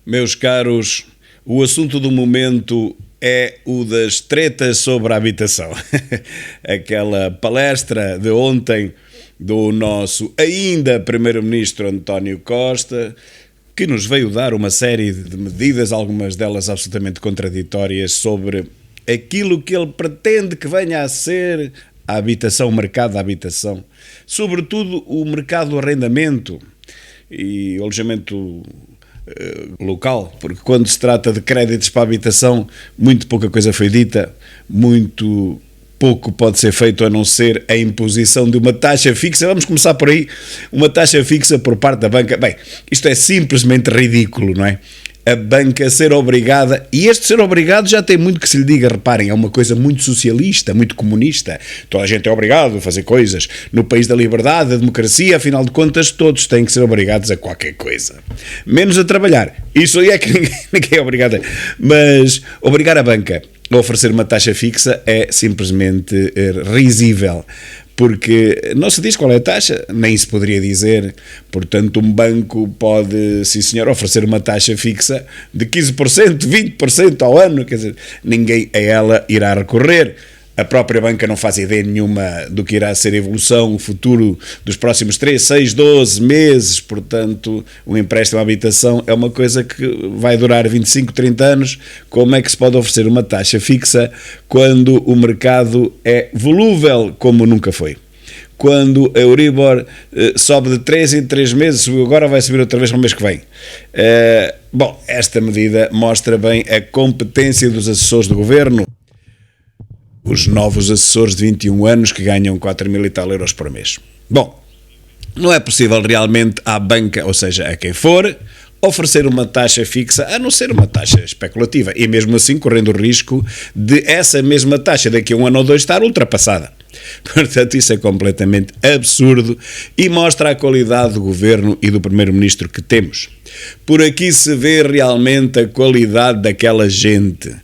Meus caros, o assunto do momento é o das tretas sobre a habitação. Aquela palestra de ontem do nosso ainda Primeiro-Ministro António Costa, que nos veio dar uma série de medidas, algumas delas absolutamente contraditórias, sobre aquilo que ele pretende que venha a ser a habitação, o mercado da habitação. Sobretudo o mercado do arrendamento e o alojamento local, porque quando se trata de créditos para a habitação, muito pouca coisa foi dita, muito pouco pode ser feito a não ser a imposição de uma taxa fixa. Vamos começar por aí, uma taxa fixa por parte da banca. Bem, isto é simplesmente ridículo, não é? A banca ser obrigada, e este ser obrigado já tem muito que se lhe diga, reparem, é uma coisa muito socialista, muito comunista, toda a gente é obrigado a fazer coisas, no país da liberdade, da democracia, afinal de contas todos têm que ser obrigados a qualquer coisa, menos a trabalhar, isso aí é que ninguém é obrigado a... Mas obrigar a banca a oferecer uma taxa fixa é simplesmente risível, porque não se diz qual é a taxa, nem se poderia dizer. Portanto, um banco pode, sim senhor, oferecer uma taxa fixa de 15%, 20% ao ano, quer dizer, ninguém a ela irá recorrer. A própria banca não faz ideia nenhuma do que irá ser a evolução, o futuro dos próximos 3, 6, 12 meses. Portanto, um empréstimo à habitação é uma coisa que vai durar 25, 30 anos. Como é que se pode oferecer uma taxa fixa quando o mercado é volúvel como nunca foi? Quando a Euribor sobe de 3 em 3 meses, agora vai subir outra vez no mês que vem. Bom, esta medida mostra bem a competência dos assessores do governo. Os novos assessores de 21 anos que ganham 4.000 e tal euros por mês. Bom, não é possível realmente à banca, ou seja, a quem for, oferecer uma taxa fixa, a não ser uma taxa especulativa, e mesmo assim correndo o risco de essa mesma taxa daqui a um ano ou dois estar ultrapassada. Portanto, isso é completamente absurdo e mostra a qualidade do governo e do primeiro-ministro que temos. Por aqui se vê realmente a qualidade daquela gente.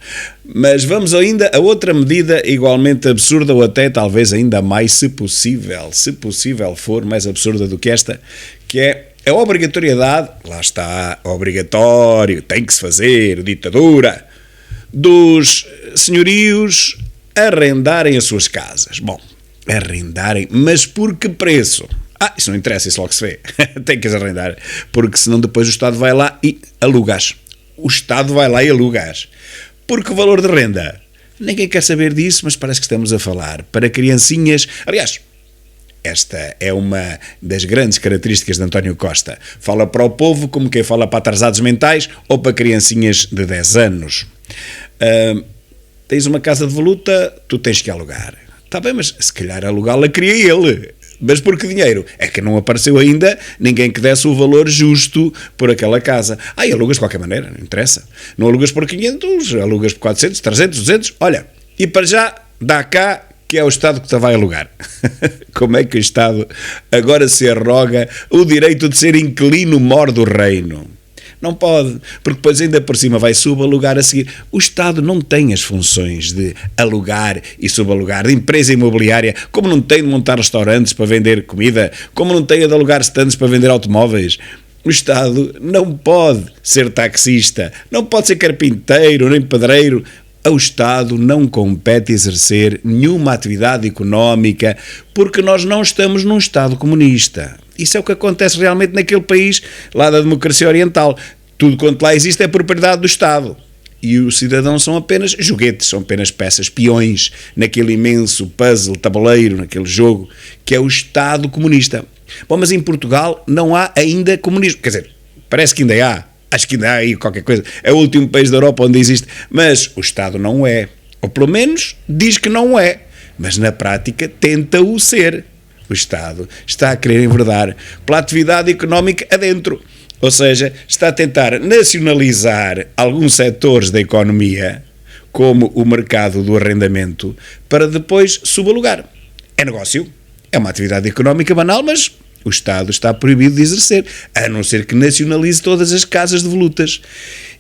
Mas vamos ainda a outra medida igualmente absurda, ou até talvez ainda mais, se possível for mais absurda do que esta, que é a obrigatoriedade, lá está, obrigatório, tem que se fazer, ditadura, dos senhorios arrendarem as suas casas. Bom, arrendarem, mas por que preço? Isso não interessa, isso logo se vê. Tem que as arrendar, porque senão depois o Estado vai lá e alugas. O Estado vai lá e alugas. Por que valor de renda? Ninguém quer saber disso, mas parece que estamos a falar para criancinhas. Aliás, esta é uma das grandes características de António Costa. Fala para o povo como quem fala para atrasados mentais ou para criancinhas de 10 anos. Tens uma casa de voluta, tu tens que alugar. Está bem, mas se calhar alugá-la queria ele. Mas por que dinheiro? É que não apareceu ainda ninguém que desse o valor justo por aquela casa. Alugas de qualquer maneira, não interessa. Não alugas por 500, alugas por 400, 300, 200. Olha, e para já, dá cá que é o Estado que te vai alugar. Como é que o Estado agora se arroga o direito de ser inquilino mor do reino? Não pode, porque depois ainda por cima vai subalugar a seguir. O Estado não tem as funções de alugar e subalugar, de empresa imobiliária, como não tem de montar restaurantes para vender comida, como não tem de alugar stands para vender automóveis. O Estado não pode ser taxista, não pode ser carpinteiro, nem pedreiro. Ao Estado não compete exercer nenhuma atividade económica, porque nós não estamos num Estado comunista. Isso é o que acontece realmente naquele país lá da democracia oriental. Tudo quanto lá existe é propriedade do Estado. E os cidadãos são apenas joguetes, são apenas peças, peões, naquele imenso puzzle, tabuleiro, naquele jogo, que é o Estado comunista. Bom, mas em Portugal não há ainda comunismo. Quer dizer, parece que ainda há. Acho que ainda há aí qualquer coisa. É o último país da Europa onde existe. Mas o Estado não é. Ou pelo menos diz que não é. Mas na prática tenta-o ser. O Estado está a querer enverdar pela atividade económica adentro. Ou seja, está a tentar nacionalizar alguns setores da economia, como o mercado do arrendamento, para depois subalugar. É negócio. É uma atividade económica banal, mas o Estado está proibido de exercer, a não ser que nacionalize todas as casas de volutas.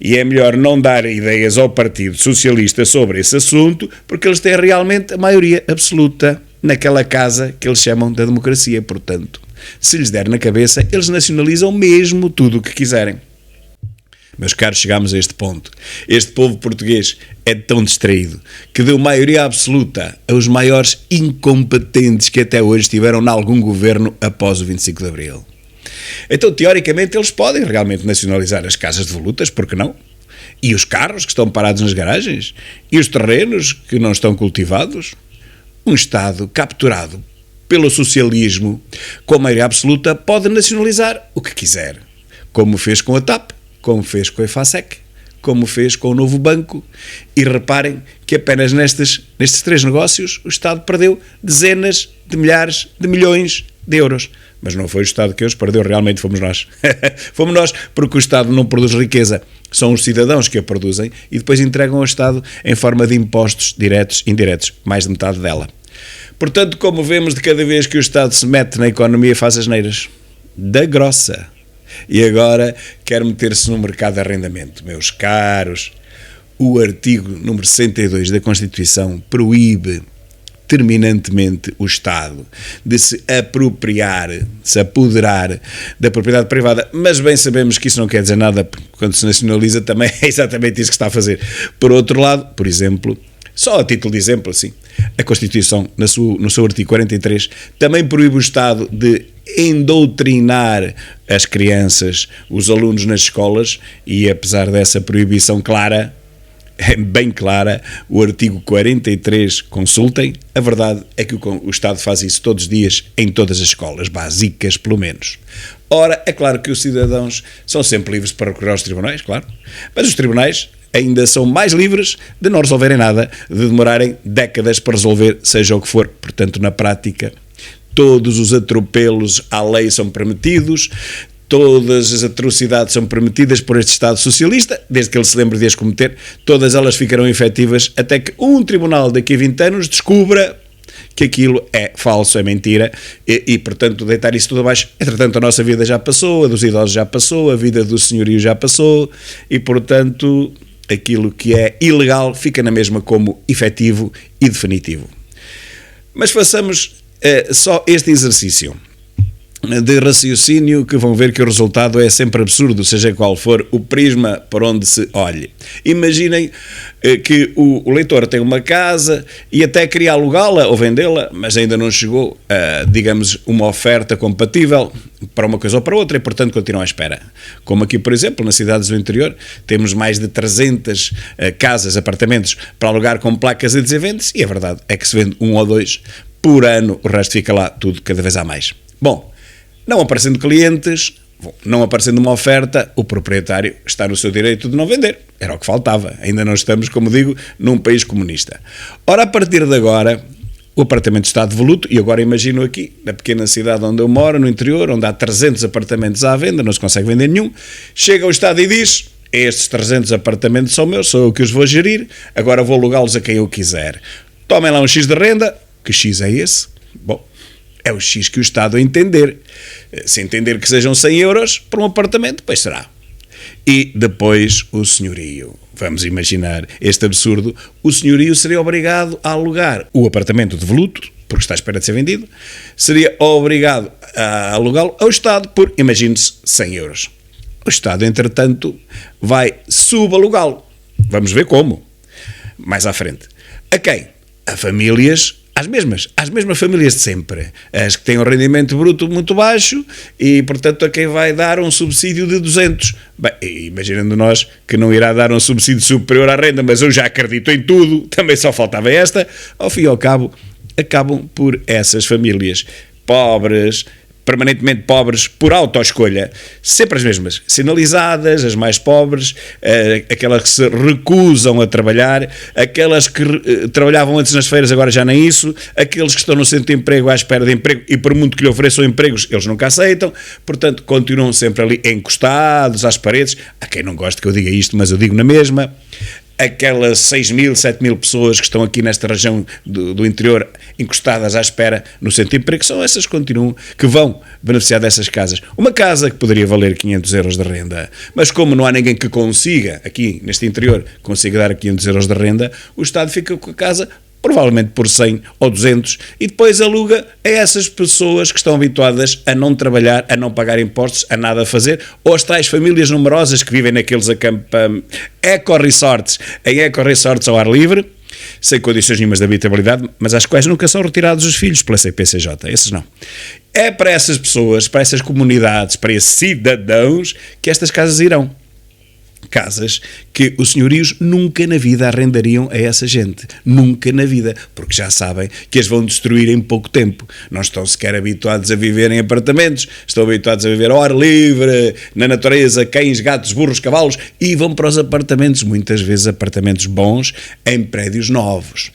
E é melhor não dar ideias ao Partido Socialista sobre esse assunto, porque eles têm realmente a maioria absoluta naquela casa que eles chamam da democracia. Portanto, se lhes der na cabeça, eles nacionalizam mesmo tudo o que quiserem. Meus caros, chegámos a este ponto. Este povo português é tão distraído que deu maioria absoluta aos maiores incompetentes que até hoje estiveram em algum governo após o 25 de Abril. Então, teoricamente, eles podem realmente nacionalizar as casas de volutas, por que não? E os carros que estão parados nas garagens? E os terrenos que não estão cultivados? Um Estado capturado pelo socialismo, com maioria absoluta, pode nacionalizar o que quiser. Como fez com a TAP, como fez com a EFASEC, como fez com o Novo Banco. E reparem que apenas nestes 3 negócios o Estado perdeu dezenas de milhares de milhões de euros. Mas não foi o Estado que os perdeu, realmente fomos nós. Fomos nós, porque o Estado não produz riqueza. São os cidadãos que a produzem e depois entregam ao Estado em forma de impostos diretos e indiretos, mais de metade dela. Portanto, como vemos, de cada vez que o Estado se mete na economia faz asneiras. Da grossa. E agora quer meter-se no mercado de arrendamento. Meus caros, o artigo número 62 da Constituição proíbe terminantemente o Estado de se apropriar, se apoderar da propriedade privada, mas bem sabemos que isso não quer dizer nada, porque quando se nacionaliza também é exatamente isso que está a fazer. Por outro lado, por exemplo, só a título de exemplo, assim, a Constituição, no seu artigo 43, também proíbe o Estado de endoutrinar as crianças, os alunos nas escolas, e apesar dessa proibição clara, bem clara, o artigo 43, consultem, a verdade é que o Estado faz isso todos os dias em todas as escolas, básicas pelo menos. Ora, é claro que os cidadãos são sempre livres para recorrer aos tribunais, claro, mas os tribunais ainda são mais livres de não resolverem nada, de demorarem décadas para resolver, seja o que for. Portanto, na prática, todos os atropelos à lei são permitidos, todas as atrocidades são permitidas por este Estado socialista, desde que ele se lembre de as cometer, todas elas ficarão efetivas até que um tribunal daqui a 20 anos descubra que aquilo é falso, é mentira, e portanto deitar isso tudo abaixo. Entretanto, a nossa vida já passou, a dos idosos já passou, a vida do senhorio já passou, e portanto aquilo que é ilegal fica na mesma como efetivo e definitivo. Mas façamos só este exercício de raciocínio, que vão ver que o resultado é sempre absurdo, seja qual for o prisma por onde se olhe. Imaginem que o leitor tem uma casa e até queria alugá-la ou vendê-la, mas ainda não chegou a, digamos, uma oferta compatível para uma coisa ou para outra, e portanto continua à espera. Como aqui, por exemplo, nas cidades do interior, temos mais de 300 casas, apartamentos para alugar com placas a dizer vende-se, e a verdade é que se vende 1 ou 2 por ano, o resto fica lá tudo cada vez a mais. Bom, não aparecendo clientes, não aparecendo uma oferta, o proprietário está no seu direito de não vender. Era o que faltava. Ainda não estamos, como digo, num país comunista. Ora, a partir de agora, o apartamento está devoluto, e agora imagino aqui, na pequena cidade onde eu moro, no interior, onde há 300 apartamentos à venda, não se consegue vender nenhum, chega o Estado e diz: estes 300 apartamentos são meus, sou eu que os vou gerir, agora vou alugá-los a quem eu quiser. Tomem lá um X de renda. Que X é esse? Bom, é o X que o Estado entender. Se entender que sejam 100 euros por um apartamento, pois será. E depois o senhorio. Vamos imaginar este absurdo. O senhorio seria obrigado a alugar o apartamento devoluto, porque está à espera de ser vendido, seria obrigado a alugá-lo ao Estado por, imagine-se, 100 euros. O Estado, entretanto, vai subalugá-lo. Vamos ver como. Mais à frente. A quem? A famílias, às mesmas famílias de sempre, as que têm um rendimento bruto muito baixo, e portanto a quem vai dar um subsídio de 200. Bem, imaginando nós que não irá dar um subsídio superior à renda, mas eu já acredito em tudo, também só faltava esta, ao fim e ao cabo, acabam por essas famílias pobres, permanentemente pobres, por autoescolha, sempre as mesmas, sinalizadas, as mais pobres, aquelas que se recusam a trabalhar, aquelas que trabalhavam antes nas feiras, agora já nem isso, aqueles que estão no centro de emprego à espera de emprego, e por muito que lhe ofereçam empregos, eles nunca aceitam, portanto, continuam sempre ali encostados às paredes. Há quem não goste que eu diga isto, mas eu digo na mesma. Aquelas 6.000, 7.000 pessoas que estão aqui nesta região do interior encostadas à espera no centro de emprego, são essas que continuam, que vão beneficiar dessas casas. Uma casa que poderia valer 500 euros de renda, mas como não há ninguém que consiga, aqui neste interior, consiga dar 500 euros de renda, o Estado fica com a casa provavelmente por 100 ou 200, e depois aluga a essas pessoas que estão habituadas a não trabalhar, a não pagar impostos, a nada fazer, ou as tais famílias numerosas que vivem naqueles eco-resorts, em eco-resorts ao ar livre, sem condições nenhumas de habitabilidade, mas às quais nunca são retirados os filhos pela CPCJ, esses não. É para essas pessoas, para essas comunidades, para esses cidadãos que estas casas irão. Casas que os senhorios nunca na vida arrendariam a essa gente. Nunca na vida. Porque já sabem que as vão destruir em pouco tempo. Não estão sequer habituados a viver em apartamentos. Estão habituados a viver ao ar livre, na natureza, cães, gatos, burros, cavalos, e vão para os apartamentos, muitas vezes apartamentos bons, em prédios novos.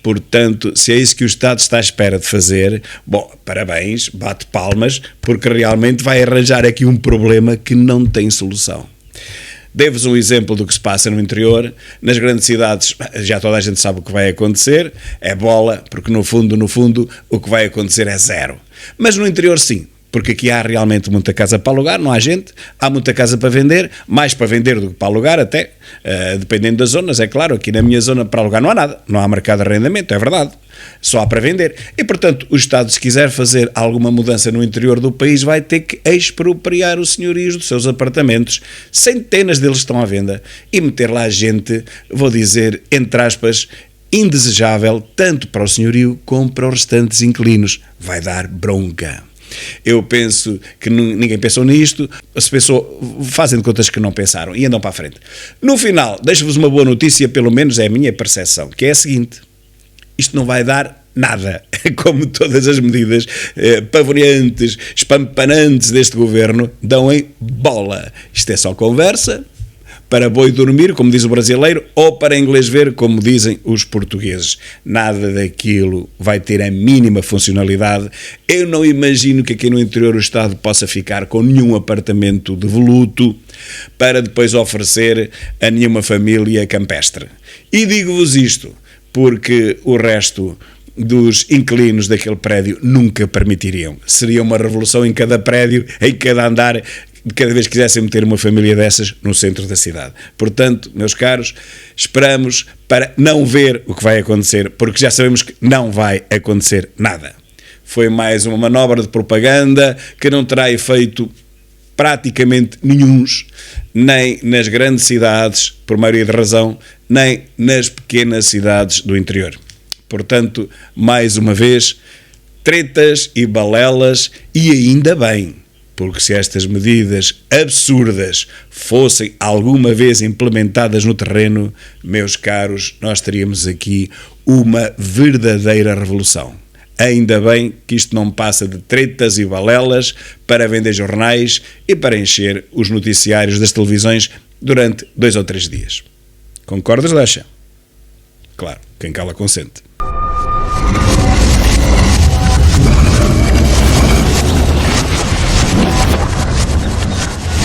Portanto, se é isso que o Estado está à espera de fazer, bom, parabéns, bate palmas, porque realmente vai arranjar aqui um problema que não tem solução. Dei-vos um exemplo do que se passa no interior. Nas grandes cidades já toda a gente sabe o que vai acontecer, é bola, porque no fundo, o que vai acontecer é zero. Mas no interior sim, porque aqui há realmente muita casa para alugar, não há gente, há muita casa para vender, mais para vender do que para alugar até, dependendo das zonas, é claro, aqui na minha zona para alugar não há nada, não há mercado de arrendamento, é verdade, só há para vender. E portanto o Estado, se quiser fazer alguma mudança no interior do país, vai ter que expropriar os senhorios dos seus apartamentos, centenas deles estão à venda, e meter lá gente, vou dizer, entre aspas, indesejável, tanto para o senhorio como para os restantes inquilinos. Vai dar bronca. Eu penso que ninguém pensou nisto, se pensou, fazem de contas que não pensaram e andam para a frente. No final, deixo-vos uma boa notícia, pelo menos é a minha percepção, que é a seguinte: isto não vai dar nada, como todas as medidas pavoneantes, espampanantes deste governo dão em bola. Isto é só conversa, para boi dormir, como diz o brasileiro, ou para inglês ver, como dizem os portugueses. Nada daquilo vai ter a mínima funcionalidade. Eu não imagino que aqui no interior o Estado possa ficar com nenhum apartamento devoluto para depois oferecer a nenhuma família campestre. E digo-vos isto porque o resto dos inquilinos daquele prédio nunca permitiriam. Seria uma revolução em cada prédio, em cada andar, de cada vez que quisessem meter uma família dessas no centro da cidade. Portanto, meus caros, esperamos para não ver o que vai acontecer, porque já sabemos que não vai acontecer nada. Foi mais uma manobra de propaganda que não terá efeito praticamente nenhuns, nem nas grandes cidades, por maioria de razão, nem nas pequenas cidades do interior. Portanto, mais uma vez, tretas e balelas, e ainda bem, porque se estas medidas absurdas fossem alguma vez implementadas no terreno, meus caros, nós teríamos aqui uma verdadeira revolução. Ainda bem que isto não passa de tretas e balelas para vender jornais e para encher os noticiários das televisões durante 2 ou 3 dias. Concordas, Dasha? Claro, quem cala consente.